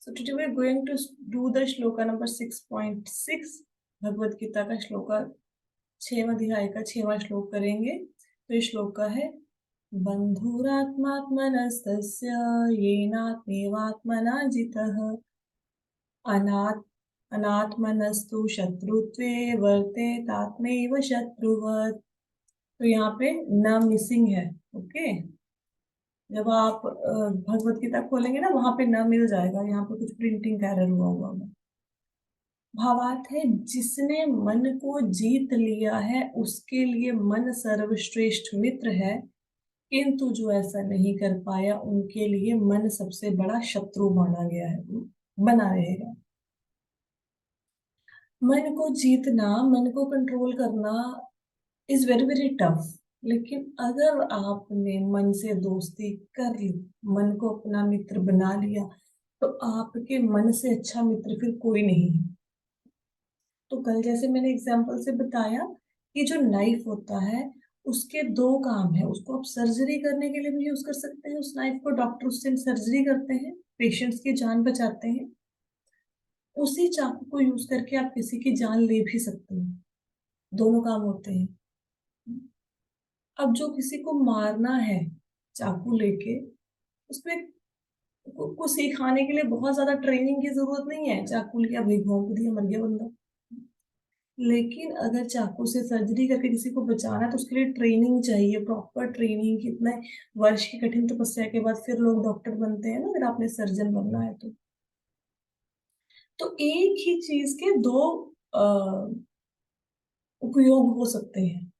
So today we are going to do the shloka number 6.6 Bhagavad Gita का श्लोका 6वां अध्याय का 6वां श्लोक करेंगे। तो ये श्लोका है बंधुरात्मात्मनस्तस्य येनात्मेवात्मना जितः अनात् अनात्मनस्तु शत्रुत्वे वर्तेतात्मैव शत्रुवत्। तो यहाँ पे न मिसिंग है। ओके, जब आप भगवत गीता खोलेंगे ना वहां पे न मिल जाएगा, यहाँ पे कुछ प्रिंटिंग एरर हुआ हुआ है। भावार्थ है जिसने मन को जीत लिया है उसके लिए मन सर्वश्रेष्ठ मित्र है, किंतु जो ऐसा नहीं कर पाया उनके लिए मन सबसे बड़ा शत्रु माना गया है, बना रहेगा। मन को जीतना, मन को कंट्रोल करना इज वेरी वेरी टफ। लेकिन अगर आपने मन से दोस्ती कर ली, मन को अपना मित्र बना लिया, तो आपके मन से अच्छा मित्र फिर कोई नहीं है। तो कल जैसे मैंने एग्जांपल से बताया कि जो नाइफ होता है उसके दो काम है। उसको आप सर्जरी करने के लिए भी यूज कर सकते हैं, उस नाइफ को डॉक्टर उससे सर्जरी करते हैं, पेशेंट्स की जान बचाते हैं। उसी चाकू को यूज करके आप किसी की जान ले भी सकते हैं, दोनों काम होते हैं। अब जो किसी को मारना है चाकू लेके, उसमें को सिखाने के लिए बहुत ज्यादा ट्रेनिंग की जरूरत नहीं है। चाकू लिया, भाई भोंक दिया, मर गया बंदा। लेकिन अगर चाकू से सर्जरी करके किसी को बचाना है तो उसके लिए ट्रेनिंग चाहिए, प्रॉपर ट्रेनिंग। कितने वर्ष की कठिन तपस्या के बाद फिर लोग डॉक्टर बनते हैं ना, अगर आपने सर्जन बनना है तो एक ही चीज के दो उपयोग हो सकते हैं।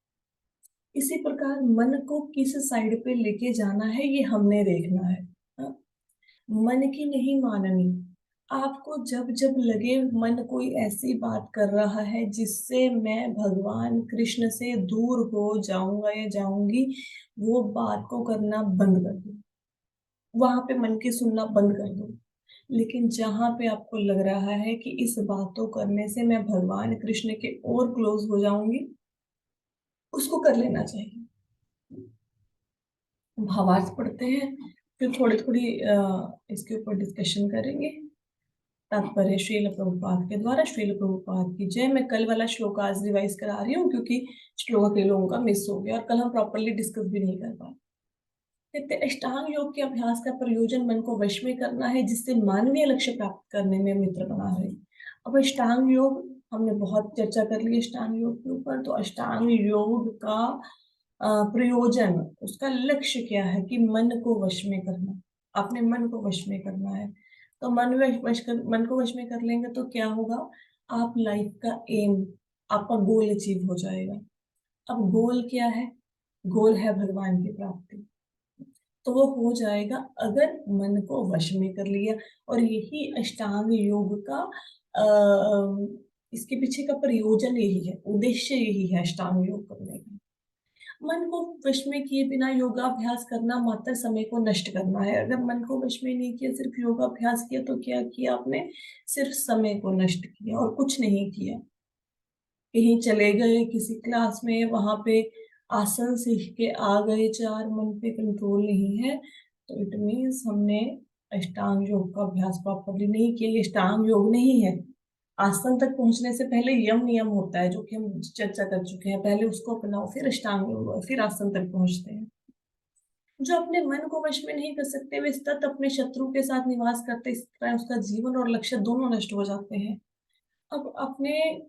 इसी प्रकार मन को किस साइड पे लेके जाना है ये हमने देखना है। हाँ? मन की नहीं माननी। आपको जब जब लगे मन कोई ऐसी बात कर रहा है जिससे मैं भगवान कृष्ण से दूर हो जाऊंगा या जाऊंगी, वो बात को करना बंद कर दो, वहां पे मन की सुनना बंद कर दो। लेकिन जहां पे आपको लग रहा है कि इस बातों करने से मैं भगवान कृष्ण के और क्लोज हो जाऊंगी, उसको कर लेना चाहिए। भावार्थ पढ़ते हैं, फिर थोड़ी थोड़ी इसके ऊपर डिस्कशन करेंगे। तात्पर्य श्रील प्रभुपाद के द्वारा। श्रील प्रभुपाद की जय। मैं कल वाला श्लोक आज रिवाइज करा रही हूँ क्योंकि श्लोक कई लोगों का मिस हो गया और कल हम प्रॉपरली डिस्कस भी नहीं कर पाए। कहते अष्टांग योग के अभ्यास का प्रयोजन मन को वश में करना है, जिससे मानवीय लक्ष्य प्राप्त करने में मित्र बना रहे। अब अष्टांग योग हमने बहुत चर्चा कर ली अष्टांग योग के ऊपर। तो अष्टांग योग का प्रयोजन, उसका लक्ष्य क्या है कि मन को वश में करना। अपने मन को वश में करना है। तो मन को वश में कर लेंगे तो क्या होगा, आप लाइफ का एम, आपका गोल अचीव हो जाएगा। अब गोल क्या है? गोल है भगवान की प्राप्ति। तो वो हो जाएगा अगर मन को वश में कर लिया। और यही अष्टांग योग का इसके पीछे का प्रयोजन यही है, उद्देश्य यही है अष्टांग योग करने का। मन को वश में किए बिना योगाभ्यास करना मात्र समय को नष्ट करना है। अगर मन को वश में नहीं किया, सिर्फ योगाभ्यास किया, तो क्या किया आपने? सिर्फ समय को नष्ट किया और कुछ नहीं किया। कहीं चले गए किसी क्लास में, वहां पे आसन सीख के आ गए, चार मन पे कंट्रोल नहीं है, तो इट मीन्स हमने अष्टांग योग का अभ्यास प्रॉपरली नहीं किया। ये अष्टांग योग नहीं है। आसन तक पहुंचने से पहले यम नियम होता है जो कि हम चर्चा कर चुके हैं, पहले उसको अपनाओ, फिर अष्टांग योग, फिर आसन तक पहुंचते हैं। जो अपने मन को वश में नहीं कर सकते वे सतत अपने शत्रु के साथ निवास करते, इस तरह उसका जीवन और लक्ष्य दोनों नष्ट हो जाते हैं। अब अपने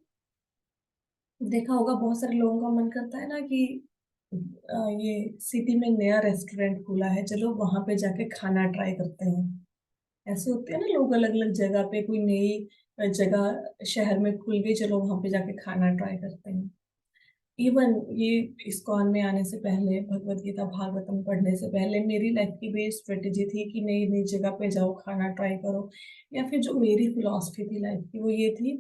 देखा होगा बहुत सारे लोगों का मन करता है ना कि ये सिटी में नया रेस्टोरेंट खुला है, चलो वहां पे जाके खाना ट्राई करते हैं। ऐसे होते हैं ना लोग, अलग अलग जगह पे कोई नई जगह शहर में खुल गई, चलो वहां पे जाके खाना ट्राई करते हैं। इवन ये इस्कॉन में आने से पहले, भगवत गीता भागवतम पढ़ने से पहले, मेरी लाइफ की बेस्ट स्ट्रेटेजी थी कि नई नई जगह पे जाओ, खाना ट्राई करो। या फिर जो मेरी फिलॉसफी थी लाइफ की, वो ये थी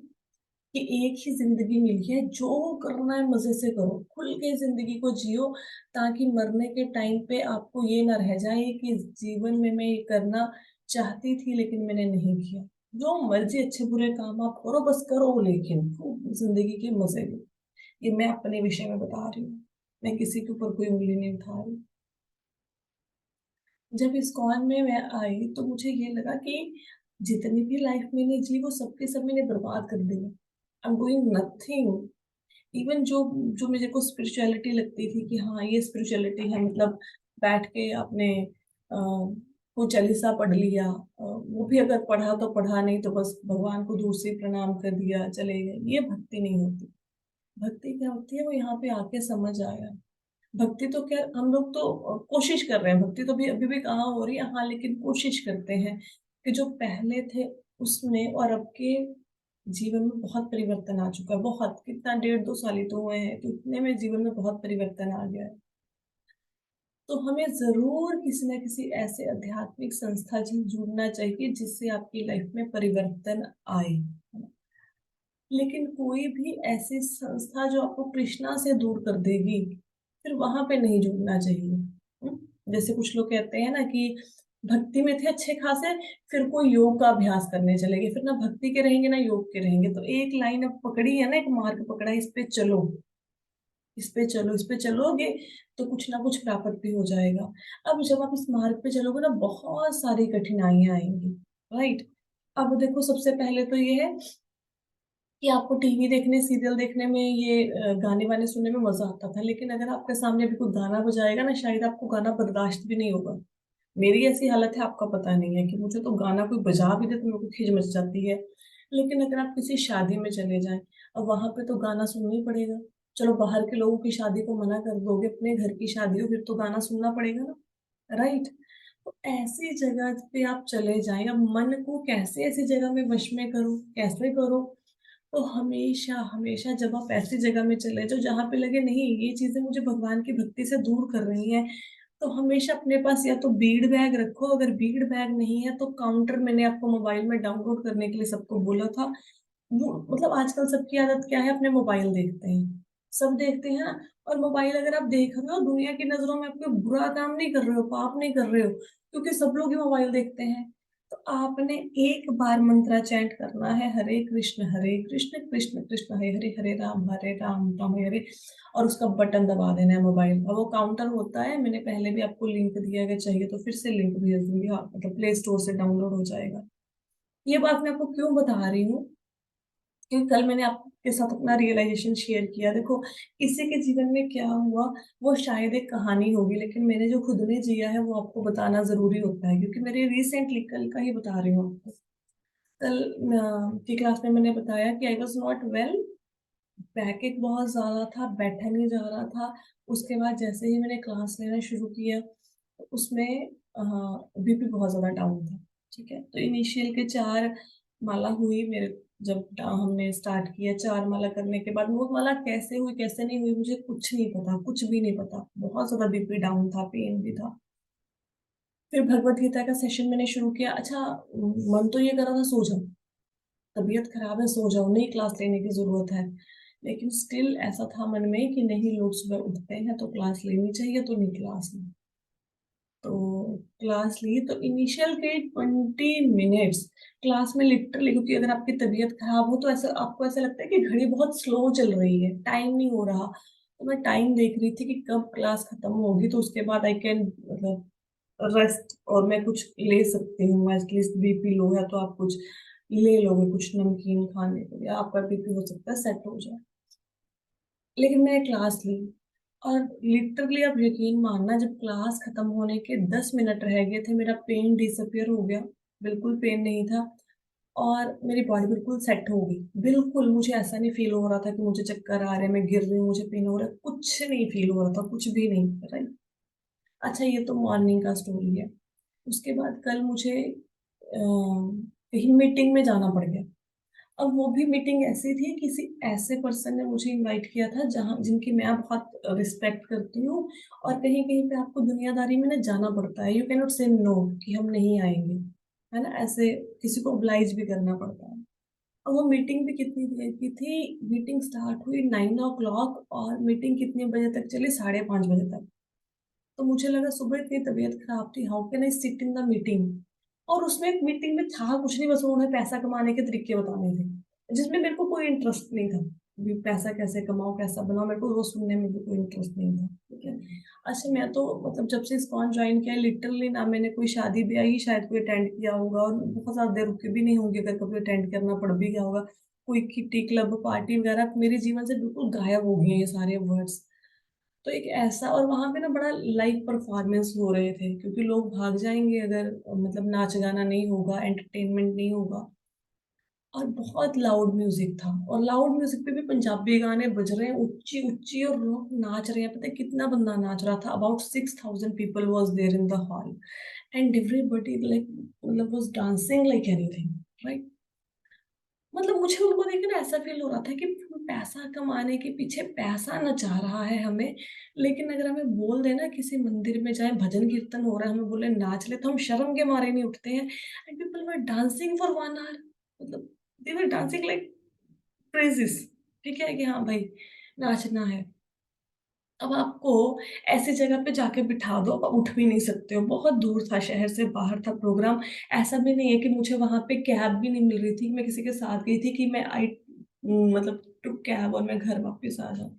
कि एक ही जिंदगी मिली है, जो करना है मजे से करो, खुल के जिंदगी को जियो, ताकि मरने के टाइम पे आपको ये ना रह जाए कि जीवन में मैं ये करना चाहती थी लेकिन मैंने नहीं किया। जो मर्जी अच्छे बुरे काम आप करो, बस करो, लेकिन खूब जिंदगी के मजे लो। ये मैं अपने विषय में बता रही हूँ, मैं किसी के ऊपर कोई उंगली नहीं उठा रही। जब इस्कॉन में मैं आई तो मुझे ये लगा कि जितनी भी लाइफ मैंने जी वो सबके सब मैंने बर्बाद कर दिया। I am doing nothing. Even जो जो मुझे को स्पिरिचुअलिटी लगती थी कि हाँ ये स्पिरिचुअलिटी है, मतलब बैठ के अपने को चालीसा पढ़ लिया, वो भी अगर पढ़ा तो पढ़ा, नहीं तो बस भगवान को दूर से प्रणाम कर दिया चले गए, ये भक्ति नहीं होती। भक्ति क्या होती है वो यहाँ पे आके समझ आया। भक्ति तो क्या, हम लोग तो कोशिश कर रहे हैं, भक्ति तो भी अभी भी कहाँ हो रही है, हाँ लेकिन कोशिश करते हैं कि जो पहले थे उसमें और अब के जीवन में बहुत परिवर्तन आ चुका है। बहुत, कितना 1.5-2 साल ही तो हुए हैं, तो इतने में जीवन में बहुत परिवर्तन आ गया है। तो हमें जरूर किसी न किसी ऐसे आध्यात्मिक संस्था से जुड़ना चाहिए जिससे आपकी लाइफ में परिवर्तन आए। लेकिन कोई भी ऐसी संस्था जो आपको कृष्णा से दूर कर देगी, फिर वहां पे नहीं जुड़ना चाहिए। जैसे कुछ लोग कहते हैं ना कि भक्ति में थे अच्छे खासे, फिर कोई योग का अभ्यास करने चले गए, फिर ना भक्ति के रहेंगे ना योग के रहेंगे। तो एक लाइन अब पकड़ी है ना, एक मार्ग पकड़ा है, इस पे चलो, इस पे चलो, इस पे चलोगे तो कुछ ना कुछ प्राप्त भी हो जाएगा। अब जब आप इस मार्ग पे चलोगे ना, बहुत सारी कठिनाइयां आएंगी। राइट। अब देखो, सबसे पहले तो ये है कि आपको टीवी देखने, सीरियल देखने में, ये गाने वाने सुनने में मजा आता था, लेकिन अगर आपके सामने अभी कोई गाना बजाएगा ना, शायद आपको गाना बर्दाश्त भी नहीं होगा। मेरी ऐसी हालत है, आपका पता नहीं है कि मुझे तो गाना कोई बजा भी दे तो मेरे को खिज मच जाती है। लेकिन अगर आप किसी शादी में चले जाएं, अब वहां पे तो गाना सुनना ही पड़ेगा। चलो बाहर के लोगों की शादी को मना कर दोगे, अपने घर की शादी हो, फिर तो गाना सुनना पड़ेगा ना। राइट। तो ऐसी जगह पे आप चले जाएं, अब मन को कैसे ऐसी जगह में वश में करो, कैसे करो। तो हमेशा हमेशा जब आप ऐसी जगह में चले जाओ जहां पे लगे नहीं ये चीजें मुझे भगवान की भक्ति से दूर कर रही हैं, तो हमेशा अपने पास या तो बीड़ बैग रखो, अगर बीड़ बैग नहीं है तो काउंटर, मैंने आपको मोबाइल में डाउनलोड करने के लिए सबको बोला था। वो मतलब आजकल सबकी आदत क्या है, अपने मोबाइल देखते हैं, सब देखते हैं ना। और मोबाइल अगर आप देख रहे हो, दुनिया की नजरों में आप कोई बुरा काम नहीं कर रहे हो, पाप नहीं कर रहे हो, क्योंकि सब लोग ही मोबाइल देखते हैं। तो आपने एक बार मंत्रा चैंट करना है, हरे कृष्ण कृष्ण कृष्ण हरे हरे, हरे राम राम हरे हरे, और उसका बटन दबा देना है मोबाइल का। वो काउंटर होता है, मैंने पहले भी आपको लिंक दिया, अगर चाहिए तो फिर से लिंक भेज दूंगी, हाँ मतलब प्ले स्टोर से डाउनलोड हो जाएगा। ये बात मैं आपको क्यों बता रही हूँ, क्योंकि कल मैंने आपके साथ अपना रियलाइजेशन शेयर किया। देखो, किसी के जीवन में क्या हुआ वो शायद एक कहानी होगी, लेकिन मैंने जो खुद ने जिया है वो आपको बताना जरूरी होता है, क्योंकि मेरे रिसेंटली कल का ही बता रही हूँ आपको। कल की क्लास में मैंने बताया कि आई वॉज नॉट वेल, बैकएक बहुत ज्यादा था, बैठा नहीं जा रहा था। उसके बाद जैसे ही मैंने क्लास लेना शुरू किया, तो उसमें बीपी बहुत ज्यादा डाउन था। ठीक है, तो इनिशियल के 4 माला हुई मेरे, जब हमने स्टार्ट किया 4 माला करने के बाद, वो माला कैसे हुई कैसे नहीं हुई मुझे कुछ नहीं पता, कुछ भी नहीं पता, बहुत ज्यादा बीपी डाउन था, पेन भी था। फिर भगवत गीता का सेशन मैंने शुरू किया। अच्छा, मन तो ये कर रहा था सो जाओ, तबीयत खराब है सो जाओ, नहीं क्लास लेने की जरूरत है, लेकिन स्टिल ऐसा था मन में कि नहीं, लोग सुबह उठते हैं तो क्लास लेनी चाहिए, तो नहीं क्लास ली। तो क्लास ली तो इनिशियल के 20 मिनट्स क्लास में लिटरली, क्योंकि अगर आपकी तबीयत खराब हो तो ऐसा आपको ऐसा लगता है कि घड़ी बहुत स्लो चल रही है, टाइम नहीं हो रहा। तो मैं टाइम देख रही थी कि कब क्लास खत्म होगी, तो उसके बाद आई कैन मतलब रेस्ट, और मैं कुछ ले सकती हूँ, एटलीस्ट बीपी लो है तो आप कुछ ले लोगे, कुछ नमकीन खाने को, या आपका बीपी हो सकता है सेट हो जाए। लेकिन मैंने क्लास ली, और लिटरली आप यकीन मानना, जब क्लास खत्म होने के 10 मिनट रह गए थे, मेरा पेन डिसअपियर हो गया, बिल्कुल पेन नहीं था। और मेरी बॉडी बिल्कुल सेट हो गई, बिल्कुल मुझे ऐसा नहीं फील हो रहा था कि मुझे चक्कर आ रहे हैं, मैं गिर रही हूँ, मुझे पेन हो रहा है, कुछ नहीं फील हो रहा था, कुछ भी नहीं। राइट। अच्छा, ये तो मॉर्निंग का स्टोरी है। उसके बाद कल मुझे कहीं मीटिंग में जाना पड़ गया। अब वो भी मीटिंग ऐसी थी, किसी ऐसे पर्सन ने मुझे इनवाइट किया था जहाँ जिनकी मैं बहुत रिस्पेक्ट करती हूँ। और कहीं कहीं पे आपको दुनियादारी में ना जाना पड़ता है, यू कैन नॉट से नो कि हम नहीं आएंगे, है ना, ऐसे किसी को oblige भी करना पड़ता है। और वो मीटिंग भी कितनी देर की थी, मीटिंग स्टार्ट हुई 9 o'clock, और मीटिंग कितने बजे तक चली, 5:30 बजे तक। तो मुझे लगा सुबह इतनी तबीयत खराब थी, how can I sit in the meeting. और उसमें एक मीटिंग में था कुछ नहीं, बस उन्होंने पैसा कमाने के तरीके बताने थे, जिसमें मेरे को कोई इंटरेस्ट नहीं था। भी पैसा कैसे कमाओ, कैसा बनाओ, मेरे को वो सुनने में भी कोई इंटरेस्ट नहीं था। ठीक है। अच्छा, मैं तो मतलब जब से इस्कॉन ज्वाइन किया लिटरली ना मैंने कोई शादी ब्याह ही शायद कोई अटेंड किया होगा, और बहुत ज्यादा देर रुके भी नहीं होंगे अगर कभी अटेंड करना पड़ भी गया होगा। कोई किटी क्लब पार्टी वगैरह मेरे जीवन से बिल्कुल गायब हो गए हैं ये सारे वर्ड्स। तो एक ऐसा, और वहां पे ना बड़ा लाइव परफॉर्मेंस हो रहे थे, क्योंकि लोग भाग जाएंगे अगर मतलब नाच गाना नहीं होगा, एंटरटेनमेंट नहीं होगा। और बहुत लाउड म्यूजिक था, और लाउड म्यूजिक पे भी पंजाबी गाने बज रहे हैं ऊंची ऊंची, और लोग नाच रहे हैं। पता है कितना बंदा नाच रहा था? About 6,000 people was there in the hall, and everybody like मतलब was dancing like anything, right. मतलब मुझे उनको देख के ना ऐसा फील हो रहा था कि पैसा कमाने के पीछे पैसा नचा रहा है हमें, लेकिन अगर हमें बोल देना किसी मंदिर में जाए भजन कीर्तन हो रहा है, हमें बोले नाच ले, तो हम शर्म के मारे नहीं उठते हैं। And people were dancing for 1 hour, मतलब दे वर डांसिंग लाइक क्रेजिस। ठीक है कि हाँ भाई नाचना है। अब आपको ऐसी जगह पे जाके बिठा दो, अब आप उठ भी नहीं सकते हो, बहुत दूर था, शहर से बाहर था प्रोग्राम। ऐसा भी नहीं है कि मुझे वहां पे कैब भी नहीं मिल रही थी, मैं किसी के साथ गई थी कि मैं आई मतलब टुक कैब और मैं घर वापस आ जाऊं।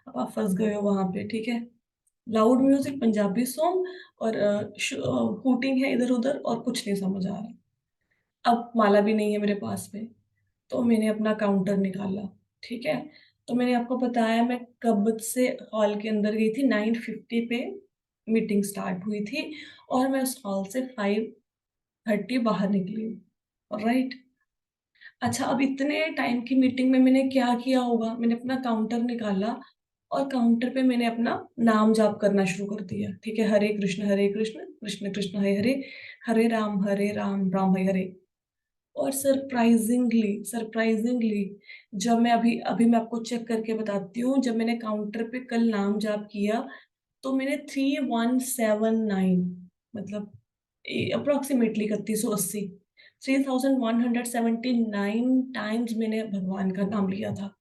अब आप फंस गए हो वहां पे। ठीक है। लाउड म्यूजिक, पंजाबी सॉन्ग, और हूटिंग है इधर उधर, और कुछ नहीं समझ आ रहा। अब माला भी नहीं है मेरे पास में, तो मैंने अपना काउंटर निकाला। ठीक है। तो मैंने आपको बताया मैं कब से हॉल के अंदर गई थी, 9:50 पे मीटिंग स्टार्ट हुई थी, और मैं उस हॉल से 5:30 बाहर निकली हूँ, राइट। अच्छा, अब इतने टाइम की मीटिंग में मैंने क्या किया होगा? मैंने अपना काउंटर निकाला, और काउंटर पे मैंने अपना नाम जाप करना शुरू कर दिया। ठीक है, हरे कृष्ण कृष्ण कृष्ण हरे हरे, हरे राम राम हरे हरे। और सरप्राइजिंगली सरप्राइजिंगली जब मैं अभी अभी मैं आपको चेक करके बताती हूँ, जब मैंने काउंटर पे कल नाम जाप किया, तो मैंने 3179, मतलब अप्रोक्सीमेटली 3180, 3179 टाइम्स मैंने भगवान का नाम लिया था।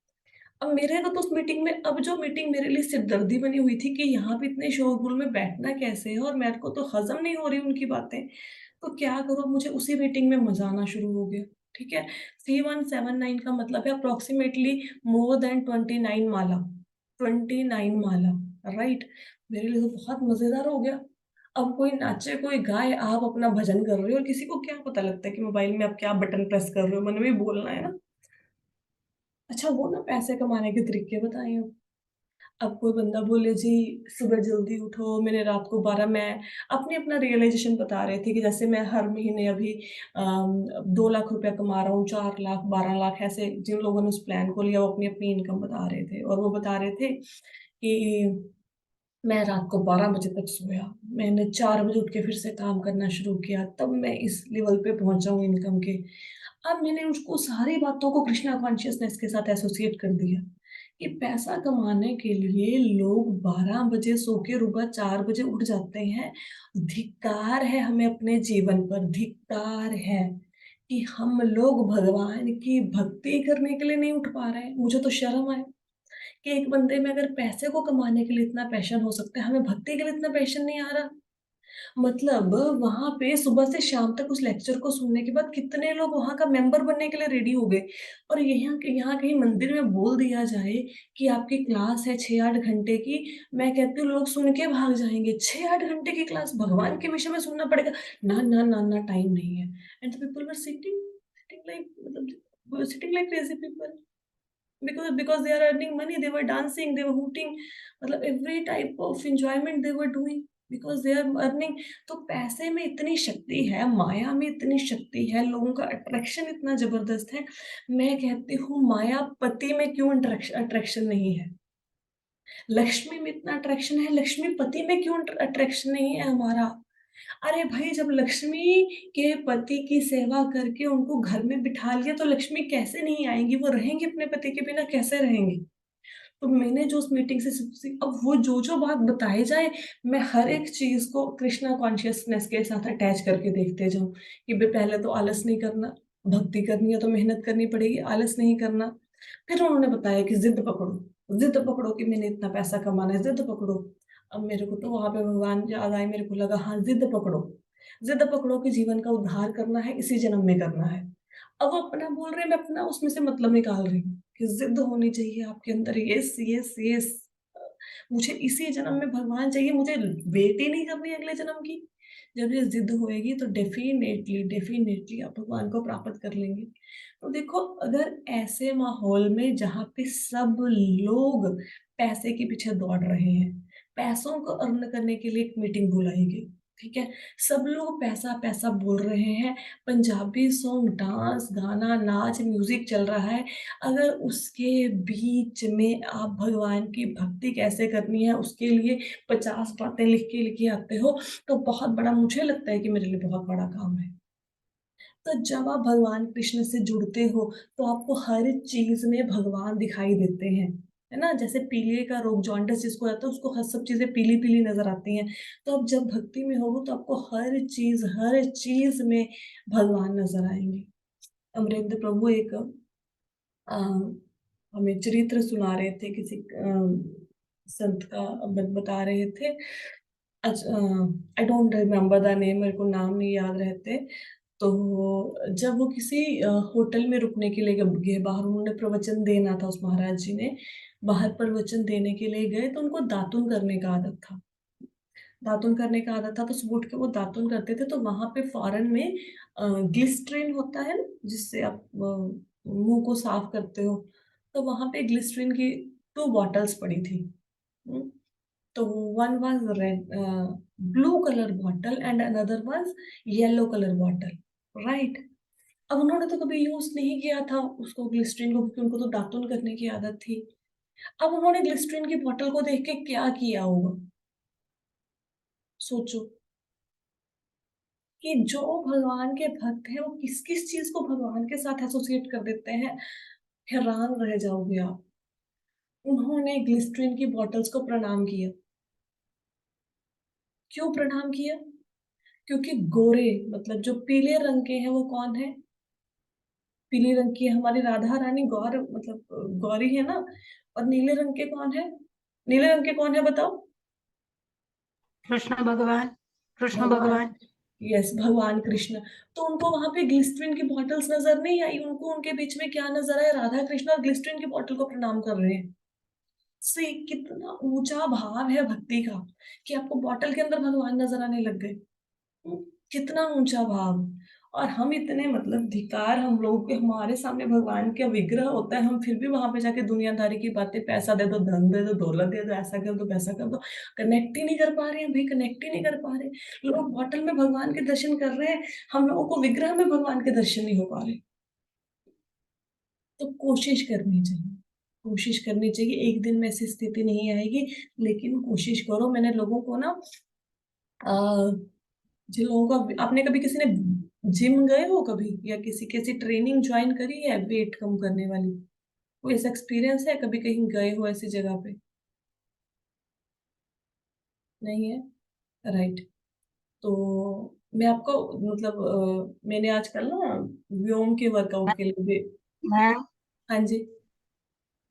अब मेरे को तो उस मीटिंग में, अब जो मीटिंग मेरे लिए सिरदर्दी बनी हुई थी कि यहाँ पे इतने शोरगुल में बैठना कैसे है, और मेरे को तो हजम नहीं हो रही उनकी बातें, तो क्या करो, मुझे उसी मीटिंग में मजा आना शुरू हो गया। ठीक है। 3179 का मतलब है अप्रोक्सीमेटली मोर देन 29 माला, 29 माला, राइट। मेरे लिए तो बहुत मजेदार हो गया। अब कोई नाचे कोई गाए, आप अपना भजन कर रहे हो, और किसी को क्या पता लगता है कि मोबाइल में आप क्या बटन प्रेस कर रहे हो, मन में बोलना है ना। अच्छा, वो ना पैसे कमाने के तरीके बताए हैं। अब कोई बंदा बोले जी सुबह जल्दी उठो, मैंने रात को 12, मैं अपने अपना रियलाइजेशन बता रहे थे कि जैसे मैं हर महीने अभी 2 लाख रुपया कमा रहा हूँ, 4 लाख, 12 लाख, ऐसे जिन लोगों ने उस प्लान को लिया वो अपनी अपनी इनकम बता रहे थे, और वो बता रहे थे कि मैं रात को 12 बजे तक सोया, मैंने 4 बजे उठ के फिर से काम करना शुरू किया, तब मैं इस लेवल पे पहुंचा हूँ इनकम के। अब मैंने उसको सारी बातों को कृष्णा कॉन्शियसनेस के साथ एसोसिएट कर दिया कि पैसा कमाने के लिए लोग 12 बजे सो के सुबह 4 बजे उठ जाते हैं। धिक्कार है हमें अपने जीवन पर, धिक्कार है कि हम लोग भगवान की भक्ति करने के लिए नहीं उठ पा रहे हैं। मुझे तो शर्म आए कि एक बंदे में अगर पैसे को कमाने के लिए इतना पैशन हो सकता है, हमें भक्ति के लिए इतना पैशन नहीं आ रहा। मतलब वहां पे सुबह से शाम तक उस लेक्चर को सुनने के बाद कितने लोग वहां का मेंबर बनने के लिए रेडी हो गए, और यहाँ यहाँ कहीं मंदिर में बोल दिया जाए कि आपकी क्लास है 6-8 घंटे की, मैं कहती हूँ लोग सुन के भाग जाएंगे। 6-8 घंटे की क्लास भगवान के विषय में सुनना पड़ेगा? ना ना ना ना, टाइम नहीं है। And the people were sitting sitting like, मतलब sitting like crazy people, because they are earning money, they were dancing, they were hooting, मतलब every type of enjoyment they were doing because they are earning। तो पैसे में इतनी शक्ति है, माया में इतनी शक्ति है, लोगों का अट्रैक्शन इतना जबरदस्त है। मैं कहती हूँ माया पति में क्यों अट्रैक्शन नहीं है? लक्ष्मी में इतना अट्रैक्शन है, लक्ष्मी पति में क्यों अट्रैक्शन नहीं है हमारा? अरे भाई, जब लक्ष्मी के पति की सेवा करके उनको घर में बिठा लिया, तो लक्ष्मी कैसे नहीं आएंगी? वो रहेंगी अपने पति के बिना कैसे रहेंगी? तो मैंने जो उस मीटिंग से अब वो जो जो बात बताई जाए, मैं हर एक चीज को कृष्णा कॉन्शियसनेस के साथ अटैच करके देखते जाऊं कि भाई पहले तो आलस नहीं करना, भक्ति करनी है तो मेहनत करनी पड़ेगी, आलस नहीं करना। फिर उन्होंने बताया कि जिद पकड़ो कि मैंने इतना पैसा कमाना है, जिद पकड़ो। अब मेरे को तो वहां पे भगवान याद आए, मेरे को लगा हाँ जिद पकड़ो, जिद पकड़ो कि जीवन का उद्धार करना है, इसी जन्म में करना है। अब वो अपना बोल रहे हैं, मैं अपना उसमें से मतलब निकाल रही हूँ कि ज़िद होनी चाहिए आपके अंदर, यस, यस, यस। अ, मुझे इसी जन्म में भगवान चाहिए, मुझे वेट ही नहीं करनी अगले जन्म की। जब ये ज़िद होएगी तो डेफ़िनेटली, डेफ़िनेटली आप भगवान को प्राप्त कर लेंगे। तो देखो, अगर ऐसे माहौल में जहाँ पे सब लोग पैसे के पीछे दौड़ रहे हैं, पैसों को अर्न करने के लिए एक मीटिंग बुलाई गई, ठीक है? सब लोग पैसा-पैसा बोल रहे हैं, पंजाबी सॉन्ग, डांस, गाना, नाच, म्यूज़िक चल रहा है। अगर उसके बीच में आप भगवान की भक्ति कैसे करनी है, उसके लिए 50 बातें लिख के लेके आते हो, तो बहुत बड़ा, मुझे लगता है कि मेरे लिए बहुत बड़ा काम है। तो जब आप भगवान कृष्ण से जुड़ते हो, तो आपको हर चीज़ में भगवान दिखाई देते हैं, है ना? जैसे पीलिए का रोग, जॉन्डिस जिसको रहता है, उसको हर सब चीज़ें पीली-पीली नज़र आती हैं। तो आप जब भक्ति में होवो, तो आपको हर चीज़ में भगवान नज़र आएँगे। अमरेंद्र प्रभु एक अ, हमें चरित्र सुना रहे थे, किसी संत का बता रहे थे। I don't remember the name, मेरे को नाम नहीं याद रहते। तो जब वो किसी होटल में रुकने के लिए गए बाहर, उन्होंने प्रवचन देना था, उस महाराज जी ने बाहर प्रवचन देने के लिए गए, तो उनको दातुन करने का आदत था। दातुन करने का आदत था, तो सुबह उठ के वो दातुन करते थे, तो वहाँ पे फ़ॉरेन में ग्लिसरीन होता है ना, जिससे आप मुँह को साफ करते हो, तो वहाँ पे ग्लिसरीन की 2 बॉटल्स पड़ी थी। हुँ, तो one was red, blue color bottle and another was yellow color bottle, right? अब उन्होंने तो कभी यूज़ नहीं किया था उसको, ग्लिसरीन को, क्योंकि उनको तो दातुन करने की आदत थी। अब उन्होंने ग्लिसरीन की बॉटल को देख के क्या किया होगा? सोचो कि जो भगवान के भक्त हैं, वो किस-किस चीज़ को भगवान के साथ एसोसिएट कर देते हैं, हैरान रह जाओगे आप। उन्होंने ग्लिसरीन की बॉटल्स को प्रणाम किया। क्यों प्रणाम किया? क्योंकि गोरे, मतलब जो पीले रंग के हैं, वो कौन है? पीले रंग की हमारी राधा रानी, गौर मतलब गौरी है ना? और नीले रंग के कौन है? नीले रंग के कौन है बताओ? कृष्ण भगवान, कृष्ण भगवान, भगवान। यस, भगवान कृष्ण। तो उनको वहाँ पे ग्लिसरीन की बॉटल्स नज़र नहीं आई, उनको उनके बीच में क्या नज़र आया? राधा कृष्ण और ग्लिसरीन की बॉटल को प्रणाम कर रहे हैं। से कितना ऊँचा भाव है भक्ति का, कि आपको बॉटल के अंदर भगवान नज़र आने लग गए। हुँ, कितना ऊँचा भाव। और हम इतने, मतलब धिक्कार हम लोगों के, हमारे सामने भगवान का विग्रह होता है, हम फिर भी वहाँ पे जाके दुनियादारी की बातें, पैसा दे दो, धन दे दो, दौलत दे दो, ऐसा कर दो, वैसा कर दो। कनेक्ट ही नहीं कर पा रहे हैं भई, कनेक्ट ही नहीं कर पा रहे। लोग बॉटल में भगवान के दर्शन कर रहे हैं, हम लोगों को विग्रह में भगवान के दर्शन नहीं हो पा रहे। तो कोशिश करनी चाहिए, कोशिश करनी चाहिए। एक दिन में ऐसी स्थिति नहीं आएगी, लेकिन कोशिश करो। मैंने लोगों को ना, अ जिन लोगों का, आपने कभी किसी ने जिम गए हो कभी, या किसी कैसी ट्रेनिंग जॉइन करी है वेट कम करने वाली? कोई ऐसा एक्सपीरियंस है, कभी कहीं गए हो ऐसी जगह पे? नहीं है? राइट। तो मैं आपको, मतलब मैंने आजकल ना व्योम के वर्कआउट के लिए भी, मैं हाँ जी,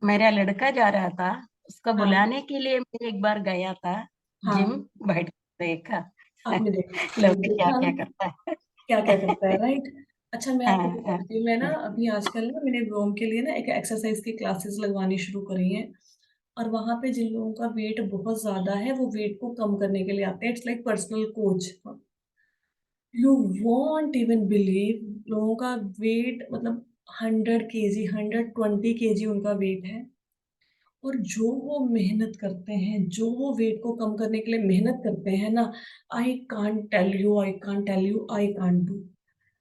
मेरा लड़का जा रहा था, उसको हाँ, बुलाने के लिए मैं एक बार गया था जिम। हाँ, बैठ के देखा आपने देखा, लोग आपने क्या देखा क्या ना करता है। क्या-क्या करता है, राइट? अच्छा, मैं आपको हाँ, हाँ, बताती हूँ, मैं ना अभी आजकल ना मैंने व्योम के लिए ना एक एक्सरसाइज की क्लासेस लगवानी शुरू करी हैं। और वहाँ पे जिन लोगों का वेट बहुत ज़्यादा है, वो वेट को कम करने के लिए आते हैं। It's like personal coach. You want even believe, लोगों का वेट, मतलब 100 केजी, 120 केजी उनका वेट है। और जो वो मेहनत करते हैं, जो वो वेट को कम करने के लिए मेहनत करते हैं ना, I can't tell you, I can't tell you, I can't do.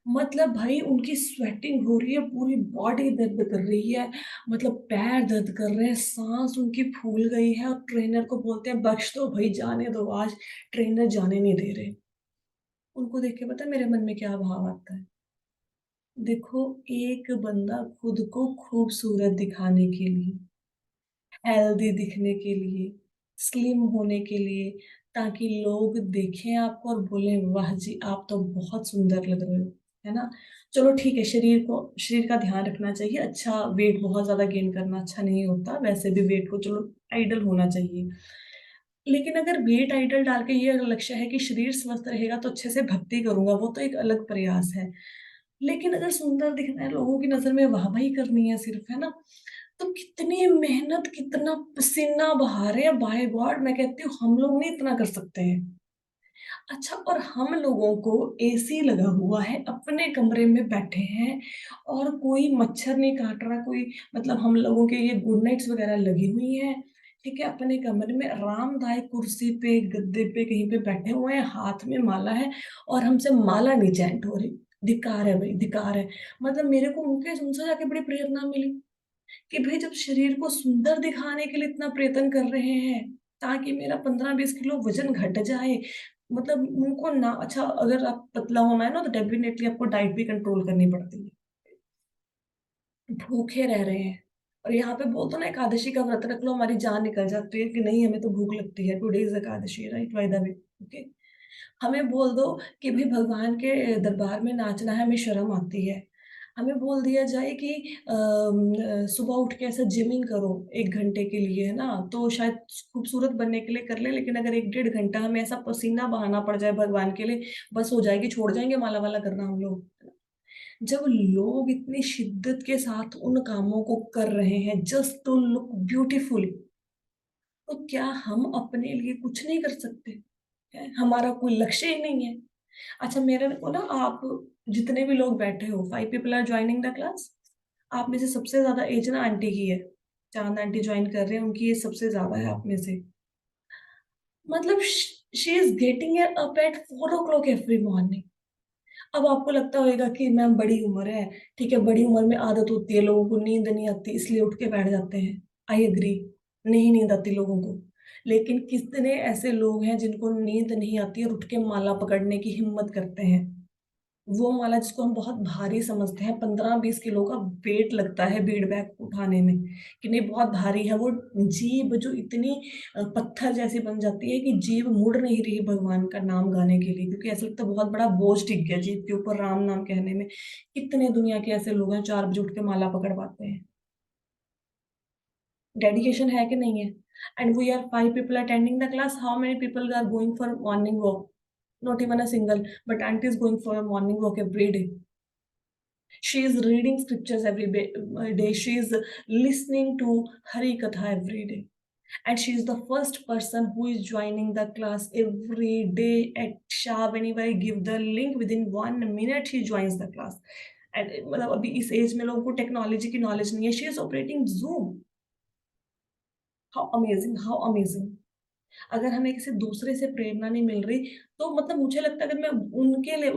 मतलब भाई, उनकी स्वेटिंग हो रही है, पूरी बॉडी दर्द कर रही है, मतलब पैर दर्द कर रहे हैं, साँस उनकी फूल गई है, और ट्रेनर को बोलते हैं बख्श दो भई, जाने दो आज। ट्रेनर जाने नहीं दे रहे। उनको देख के पता है मेरे मन में क्या भाव आता है? देखो, एक बंदा खुद को खूबसूरत दिखाने के लिए, हेल्दी दिखने के लिए, स्लिम होने के लिए, ताकि लोग देखें आपको और बोलें वाह जी, आप तो बहुत सुंदर लग रहे हो, है ना? चलो ठीक है, शरीर का ध्यान रखना चाहिए, अच्छा वेट बहुत ज़्यादा गेन करना अच्छा नहीं होता, वैसे भी वेट को चलो आइडल होना चाहिए। लेकिन अगर वेट आइडल डाल के ये अगर लक्ष्य है कि शरीर स्वस्थ रहेगा तो अच्छे से भक्ति करूँगा, वो तो एक अलग प्रयास है। लेकिन अगर सुंदर दिखना है, लोगों की नज़र में वाहवाही करनी है सिर्फ़, है ना? तो कितनी मेहनत, कितना पसीना बहा रहे हैं, बाय गॉड मैं कहती हूँ हम लोग नहीं इतना कर सकते हैं। अच्छा, और हम लोगों को एसी लगा हुआ है, अपने कमरे में बैठे हैं और कोई मच्छर नहीं काट रहा, कोई मतलब हम लोगों के ये गुड नाइट्स वगैरह लगी हुई हैं, ठीक है, अपने कमरे में आरामदायक कुर्सी पे, गद्दे पे कहीं पे बैठे हुए हैं, हाथ में माला है और हमसे माला नहीं चैंट हो रही। धिक्कार है भाई, धिक्कार है। मतलब मेरे को उनसे जाके बड़ी प्रेरणा मिली कि भाई जब शरीर को सुंदर दिखाने के लिए इतना प्रयत्न कर रहे हैं ताकि मेरा 15-20 किलो वजन घट जाए, मतलब उनको ना, अच्छा अगर आप पतला होना है ना तो डेफिनेटली आपको डाइट भी कंट्रोल करनी पड़ती है, भूखे रह रहे हैं। और यहाँ पे बोलते ना एकादशी का व्रत रख लो हमारी जान निकल जाती है, कि नहीं हमें तो भूख लगती है, today is Ekadashi right, by the way, okay. हमें बोल दो कि भाई भगवान के दरबार में नाचना है, हमें शर्म आती है। हमें बोल दिया जाए कि सुबह उठ के ऐसा जिमिंग करो 1 घंटे के लिए, है ना, तो शायद खूबसूरत बनने के लिए कर ले, लेकिन अगर 1-1.5 घंटा हमें ऐसा पसीना बहाना पड़ जाए भगवान के लिए, बस हो जाएगी, छोड़ जाएंगे माला वाला करना हम लोग। जब लोग इतनी शिद्दत के साथ उन कामों को कर रहे हैं जस्ट टू लुक ब्यूटीफुल, तो क्या हम अपने लिए कुछ नहीं कर सकते हैं? हमारा कोई लक्ष्य ही नहीं है। अच्छा, मेरे को ना, आप जितने भी लोग बैठे हो, 5 people are joining the class, आप में से सबसे ज्यादा एज ना आंटी की है। चांद आंटी ज्वाइन कर रहे हैं, उनकी एज सबसे ज्यादा है आप में से। मतलब she is getting up at 4 o'clock every morning. अब आपको लगता होगा कि मैम बड़ी उम्र है, ठीक है, बड़ी उम्र में आदत होती है, लोगों को नींद नहीं आती इसलिए उठ के बैठ जाते हैं। आई एग्री, नहीं नींद आती लोगों को, लेकिन कितने ऐसे लोग हैं जिनको नींद नहीं आती और उठ के माला पकड़ने की हिम्मत करते हैं। वो माला जिसको हम बहुत भारी समझते हैं, 15-20 किलो का वेट लगता है बीड़ बैग उठाने में, कि नहीं बहुत भारी है, वो जीभ जो इतनी पत्थर जैसी बन जाती है कि जीभ मुड़ नहीं रही भगवान का नाम गाने के लिए, क्योंकि ऐसा लगता है बहुत बड़ा बोझ टिक गया जीभ के ऊपर राम नाम कहने में। कितने दुनिया के ऐसे लोग हैं 4 बजे उठ के माला पकड़ पाते हैं। डेडिकेशन है कि नहीं है? And we are 5 people attending the class, how many people are going for morning walk? Not even a single, but auntie is going for a morning walk every day. She is reading scriptures every day. She is listening to Hari Katha every day. And she is the first person who is joining the class every day at Shah. Whenever I give the link, within 1 minute she joins the class. And मतलब अभी इस as में लोगों को technology की knowledge नहीं है, she is operating zoom. How amazing, how amazing. अगर हमें किसी दूसरे से प्रेरणा नहीं मिल रही, तो मतलब मुझे लगता है अगर मैं उनके लिए,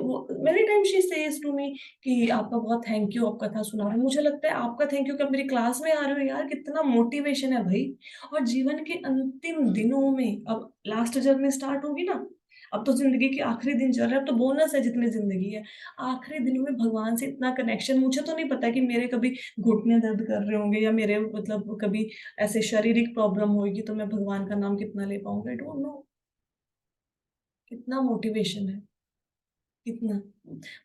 many time she says to me कि आपका बहुत थैंक यू, आप कथा सुना रहे हो। मुझे लगता है आपका थैंक यू कि आप मेरी क्लास में आ रहे हो, यार कितना मोटिवेशन है भाई। और जीवन के अंतिम दिनों में, अब लास्ट जर्नी स्टार्ट होगी ना, अब तो जिंदगी के आखिरी दिन चल रहा है, अब तो बोनस है जितनी जिंदगी है। आखिरी दिनों में भगवान से इतना कनेक्शन, मुझे तो नहीं पता कि मेरे कभी घुटने दर्द कर रहे होंगे या मेरे मतलब कभी ऐसे शारीरिक प्रॉब्लम होगी तो मैं भगवान का नाम कितना ले पाऊंगा, आई डोंट नो। कितना मोटिवेशन है, कितना।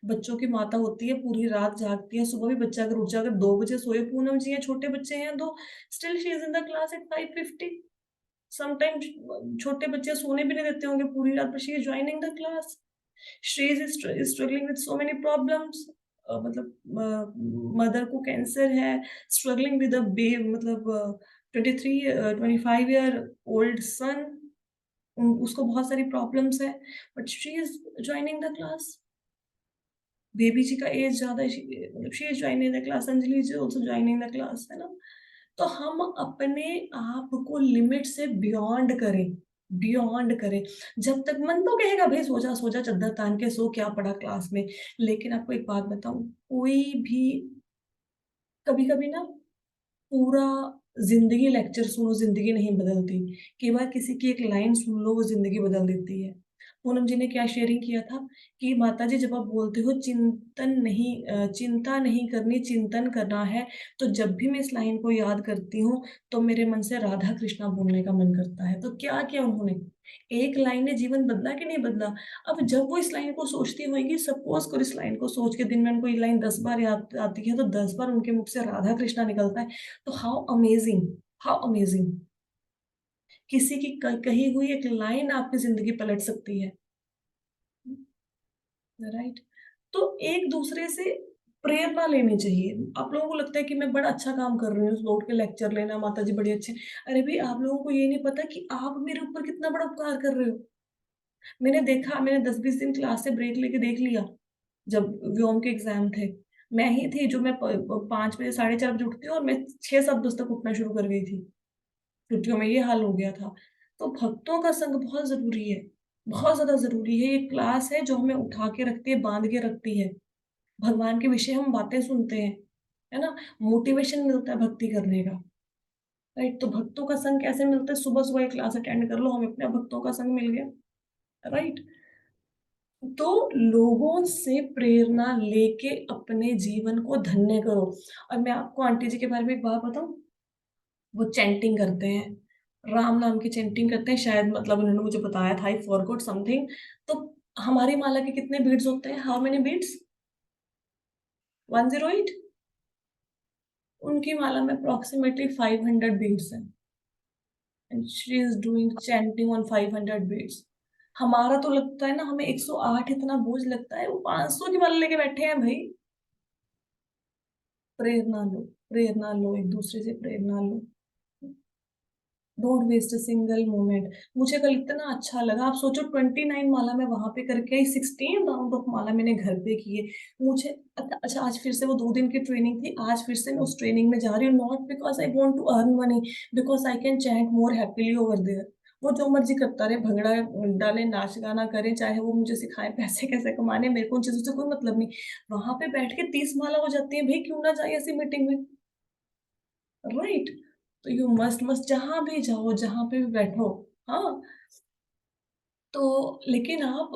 बच्चों की माता होती है, पूरी रात जागती है, सुबह भी बच्चा अगर उठ जाए, अगर 2 बजे सोए, पूनम जी हैं, छोटे बच्चे हैं दो, still she is in the class at 5:50। Sometimes छोटे बच्चे सोने भी नहीं देते होंगे पूरी रात, पर she is joining the class. She is struggling with so many problems. मतलब मदर को कैंसर है, स्ट्रगलिंग विद अ मतलब 25 ईयर ओल्ड सन, उसको बहुत सारी प्रॉब्लम्स है, but she is joining the class. Baby ji का एज ज्यादा है, मतलब she is joining the class, Anjali ji also joining the class, है ना। तो हम अपने आप को लिमिट से बियॉन्ड करें, बियॉन्ड करें। जब तक मन तो कहेगा भाई सो जा सो जा, चद्दर तान के सो, क्या पड़ा क्लास में। लेकिन आपको एक बात बताऊं, कोई भी कभी कभी ना पूरा जिंदगी लेक्चर सुनो, जिंदगी नहीं बदलती। केवल किसी की एक लाइन सुन लो, वो जिंदगी बदल देती है। पूनम जी ने क्या शेयरिंग किया था कि माता जी जब आप बोलते हो चिंतन नहीं, चिंता नहीं करनी, चिंतन करना है, तो जब भी मैं इस लाइन को याद करती हूँ तो मेरे मन से राधा कृष्णा बोलने का मन करता है। तो क्या किया उन्होंने, एक लाइन ने जीवन बदला कि नहीं बदला। अब जब वो इस लाइन को सोचती होंगी, सपोज कर इस लाइन को सोच के दिन में उनको ये लाइन 10 बार याद आती है, तो 10 बार उनके मुख से राधा कृष्णा निकलता है। तो हाउ अमेजिंग, हाउ अमेजिंग। किसी की कही हुई एक लाइन आपकी जिंदगी पलट सकती है, राइट। तो एक दूसरे से प्रेरणा लेनी चाहिए। आप लोगों को लगता है कि मैं बड़ा अच्छा काम कर रही हूँ, सुबह उठ के लेक्चर लेना, माता जी बड़े अच्छे। अरे भई, आप लोगों को ये नहीं पता कि आप मेरे ऊपर कितना बड़ा उपकार कर रहे हो। मैंने देखा, मैंने 10-20 दिन क्लास से ब्रेक लेके देख लिया, जब व्योम के एग्ज़ाम थे। मैं ही थी जो मैं 5 बजे, साढ़े 4 बजे उठती हूँ और मैं 6-7 बजे तक उठना शुरू कर गई थी। छुट्टियों में ये हाल हो गया था। तो भक्तों का संग बहुत ज़रूरी है, बहुत ज़्यादा ज़रूरी है। ये क्लास है जो हमें उठा के रखती है, बाँध के रखती है। भगवान के विषय हम बातें सुनते हैं, है ना? मोटिवेशन मिलता है भक्ति करने का, राइट? तो भक्तों का संग कैसे मिलता है? सुबह-सुबह एक क्लास अटेंड कर लो, हमें अपने भक्तों का संग मिल गया, राइट? तो लोगों से प्रेरणा लेके अपने जीवन को धन्य करो। और मैं आपको आंटी जी के बारे में एक बात बताऊँ? वो चैंटिंग करते हैं, राम नाम की चैंटिंग करते हैं, शायद मतलब उन्होंने मुझे बताया था, आई फॉरगॉट समथिंग। तो हमारी माला के कितने बीड्स होते हैं? How many beads? 108? उनकी माला में अप्रॉक्सिमेटली 500 बीड्स हैं and she is doing chanting on 500 beads. हमारा तो लगता है ना, हमें 108 इतना बोझ लगता है, वो 500 की माला लेके बैठे हैं भाई। प्रेरणा लो, प्रेरणा लो, एक दूसरे से प्रेरणा लो। Don't waste a single moment. मुझे कल इतना अच्छा लगा, आप सोचो 29 माला मैं वहां पे करके आई, 16 राउंड ऑफ माला मैंने घर पे किए। मुझे अच्छा, आज फिर से वो 2 दिन की ट्रेनिंग थी, आज फिर से मैं उस ट्रेनिंग में जा रही हूँ, not because I want to earn money, because I can chant more happily over there. वो जो मर्जी करता रहे, भंगड़ा डाले, नाच गाना करे, चाहे वो मुझे सिखाए पैसे कैसे कमाने, मेरे को उन चीजों से कोई मतलब नहीं। वहां पे बैठ के 30 माला हो जाती है भाई, क्यों ना जाए ऐसी मीटिंग में, राइट? तो यू मस्ट मस्ट जहां भी जाओ, जहां पे भी बैठो, हाँ। तो लेकिन आप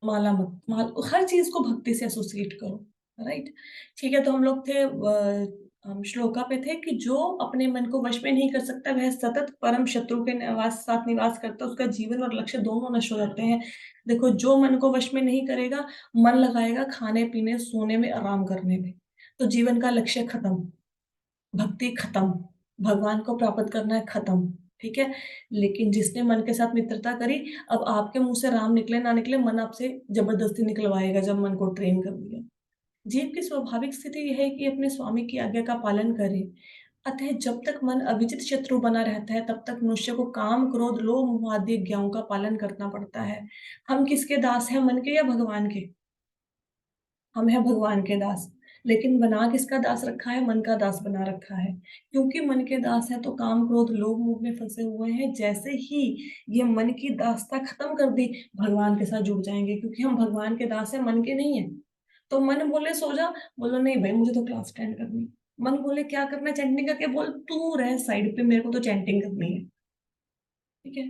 माला मत माल हर चीज को भक्ति से एसोसिएट करो, राइट? ठीक है, तो हम लोग थे हम श्लोका पे थे कि जो अपने मन को वश में नहीं कर सकता, वह सतत परम शत्रु के निवास साथ निवास करता, उसका जीवन और लक्ष्य दोनों नष्ट हो जाते हैं। देखो, जो मन को वश में नहीं करेगा, मन लगाएगा खाने पीने सोने में, आराम करने में, तो जीवन का लक्ष्य खत्म, भक्ति खत्म, भगवान को प्राप्त करना है खत्म, ठीक है? लेकिन जिसने मन के साथ मित्रता करी, अब आपके मुँह से राम निकले ना निकले, मन आपसे ज़बरदस्ती निकलवाएगा जब मन को ट्रेन कर दिया। जीव की स्वाभाविक स्थिति यह है कि अपने स्वामी की आज्ञा का पालन करे। अतः जब तक मन अविजित शत्रु बना रहता है, तब तक मनुष्य को काम, क्रोध, लोभ, मोह आदि ज्ञाओं का पालन करना पड़ता है। हम किसके दास हैं, मन के या भगवान के? हम हैं भगवान के दास, लेकिन बना किसका दास रखा है? मन का दास बना रखा है। क्योंकि मन के दास हैं तो काम, क्रोध, लोभ, मोह में फंसे हुए हैं। जैसे ही ये मन की दासता खत्म कर दी, भगवान के साथ जुड़ जाएंगे, क्योंकि हम भगवान के दास हैं, मन के नहीं है। तो मन बोले सो जा, बोलो नहीं भाई मुझे तो क्लास अटेंड करनी है। मन बोले क्या करना है, चैंटिंग करके, बोल तू रह साइड पे, मेरे को तो चैंटिंग करनी है, ठीक है?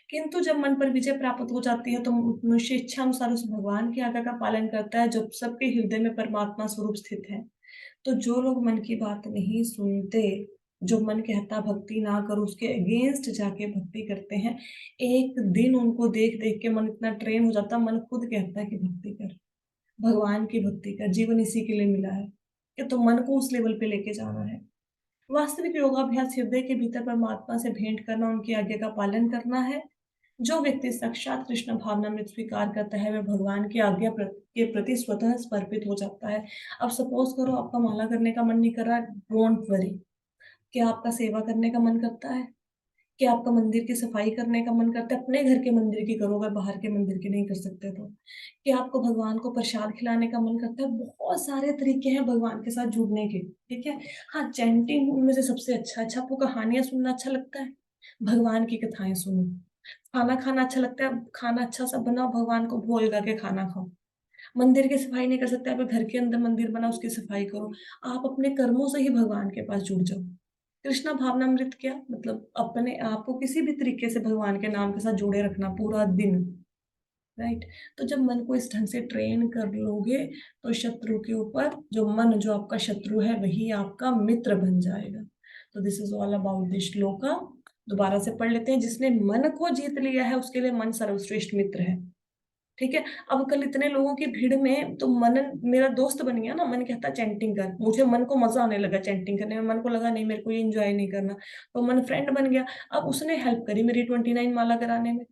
किंतु जब मन पर विजय प्राप्त हो जाती है, तो मनुष्य इच्छा अनुसार उस भगवान की आज्ञा का पालन करता है, जो सबके हृदय में परमात्मा स्वरूप स्थित है। तो जो लोग मन की बात नहीं सुनते, जो मन कहता भक्ति ना करो, उसके अगेंस्ट जाके भक्ति करते हैं, एक दिन उनको देख देख के मन इतना ट्रेन हो जाता है, मन खुद कहता है कि भक्ति कर, भगवान की भक्ति कर, जीवन इसी के लिए मिला है, कि तो मन को उस लेवल पे लेके जाना है। वास्तविक योगाभ्यास हृदय के भीतर परमात्मा से भेंट करना, उनकी आज्ञा का पालन करना है। जो व्यक्ति साक्षात कृष्ण भावनामृत स्वीकार करता है, वह भगवान की आज्ञा के प्रति स्वतः समर्पित हो जाता है। अब सपोज करो आपका माला करने का मन नहीं कर रहा, डोंट वरी। क्या आपका सेवा करने का मन करता है? क्या आपका मंदिर की सफाई करने का मन करता है? अपने घर के मंदिर की करो, अगर बाहर के मंदिर की नहीं कर सकते तो। क्या आपको भगवान को प्रसाद खिलाने का मन करता है? बहुत सारे तरीके हैं भगवान के साथ जुड़ने के, ठीक है? हाँ, चैंटिंग उनमें से सबसे अच्छा आपको कहानियां सुनना अच्छा लगता है, भगवान की कथाएं सुनो। खाना खाना अच्छा लगता है, खाना अच्छा सा बनाओ, भगवान को भोग लगा के खाना खाओ। मंदिर की सफाई नहीं कर सकते, आप घर के अंदर मंदिर बनाओ, उसकी सफाई करो। आप अपने कर्मों से ही भगवान के पास जुड़ जाओ। कृष्णा भावनामृत क्या मतलब? अपने आप को किसी भी तरीके से भगवान के नाम के साथ जोड़े रखना पूरा दिन, राइट? तो जब मन को इस ढंग से ट्रेन कर लोगे, तो शत्रु के ऊपर जो मन, जो आपका शत्रु है, वही आपका मित्र बन जाएगा। तो this is all about this shloka. दोबारा से पढ़ लेते हैं। जिसने मन को जीत लिया है, उसके लिए मन सर्वश्रेष्ठ मित्र है, ठीक है? अब कल इतने लोगों की भीड़ में तो मन मेरा दोस्त बन गया ना, मन कहता चैंटिंग कर, मुझे मन को मजा आने लगा चैंटिंग करने में, मन को लगा नहीं मेरे को ये एंजॉय नहीं करना, तो मन फ्रेंड बन गया। अब उसने हेल्प करी मेरी 29 माला कराने में,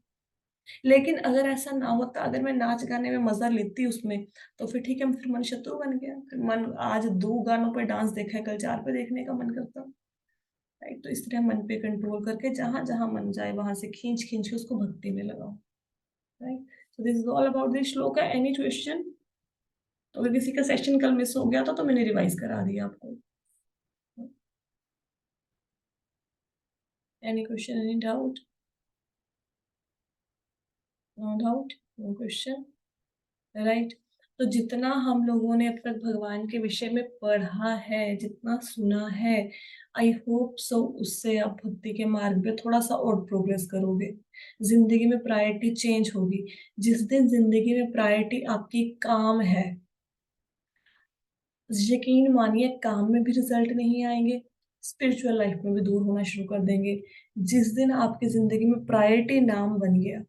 लेकिन अगर ऐसा ना होता, अगर मैं नाच गाने में मजा लेती उसमें, तो फिर ठीक है, फिर मन शत्रु बन गया, फिर मन आज 2 गानों पे डांस देखा है, कल 4 पे देखने का मन करता। राइट, तो इस तरह मन पे कंट्रोल करके जहां जहां मन जाए वहां से खींच खींच के उसको भक्ति में लगाओ। Right, so this is all about this shloka. Any question? तो अगर किसी का सेशन कल मिस हो गया तो मैंने रिवाइज करा दिया आपको। Any question, any doubt? No doubt, no question. Right, तो जितना हम लोगों ने अब तक भगवान के विषय में पढ़ा है, जितना सुना है, आई होप सो उससे आप भक्ति के मार्ग पे थोड़ा सा और प्रोग्रेस करोगे। जिंदगी में प्रायोरिटी चेंज होगी। जिस दिन जिंदगी में प्रायोरिटी आपकी काम है, यकीन मानिए काम में भी रिजल्ट नहीं आएंगे, स्पिरिचुअल लाइफ में भी दूर होना शुरू कर देंगे। जिस दिन आपकी जिंदगी में प्रायोरिटी नाम बन गया,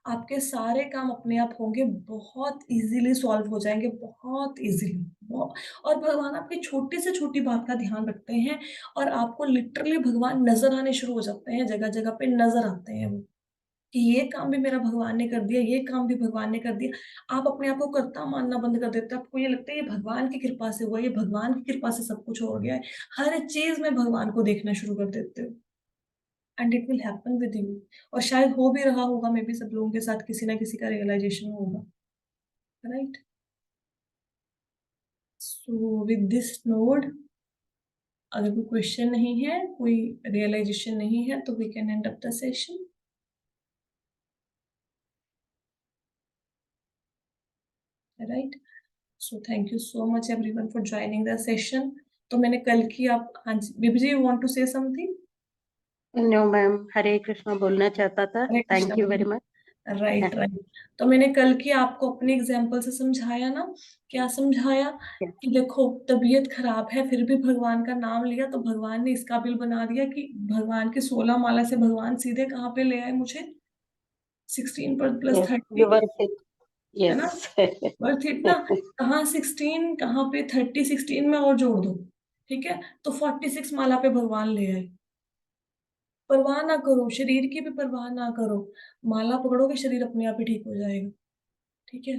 आपके सारे काम अपने आप होंगे, बहुत इजीली सॉल्व हो जाएंगे, बहुत इजीली। और भगवान आपकी छोटी से छोटी बात का ध्यान रखते हैं, और आपको लिटरली भगवान नजर आने शुरू हो जाते हैं, जगह जगह पे नजर आते हैं वो, कि ये काम भी मेरा भगवान ने कर दिया, ये काम भी भगवान ने कर दिया। आप अपने आप को कर्ता मानना बंद कर देते हो, आपको ये लगता है ये भगवान की कृपा से हुआ, ये भगवान की कृपा से सब कुछ हो गया है। हर चीज में भगवान को देखना शुरू कर देते हो, and it will happen with you. और शायद हो भी रहा होगा, मे बी सब लोगों के साथ किसी ना किसी का रियलाइजेशन होगा। Right, so with this node, अगर कोई क्वेश्चन नहीं है, कोई रियलाइजेशन नहीं है, तो we can end up the session. Right, so thank you so much everyone for joining the session. तो मैंने कल की आप, हाँ जी बीबी जी, you want to say something? No ma'am, Hare Krishna बोलना चाहता था। Hare Krishna. Thank you very much. Right, right. तो मैंने कल की आपको अपने एग्जाम्पल से समझाया ना, क्या समझाया? कि देखो, तबीयत खराब है फिर भी भगवान का नाम लिया, तो भगवान ने इस काबिल बना दिया कि भगवान की 16 माला से भगवान सीधे कहाँ पे ले आए मुझे? 16 पर plus yes, 30, you were it. है ना? यस। वर्थ इट ना? कहाँ 16, कहाँ पे 30, 16 में और जोड़ दो, ठीक है, तो 46 माला पे भगवान ले आए। परवाह ना करो, शरीर की भी परवाह ना करो, माला पकड़ोगे शरीर अपने आप ही ठीक हो जाएगा। ठीक है,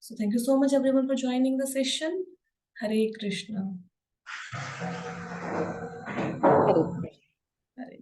सो thank you so much everyone for joining the session. Hare Krishna. Hare Krishna. Hare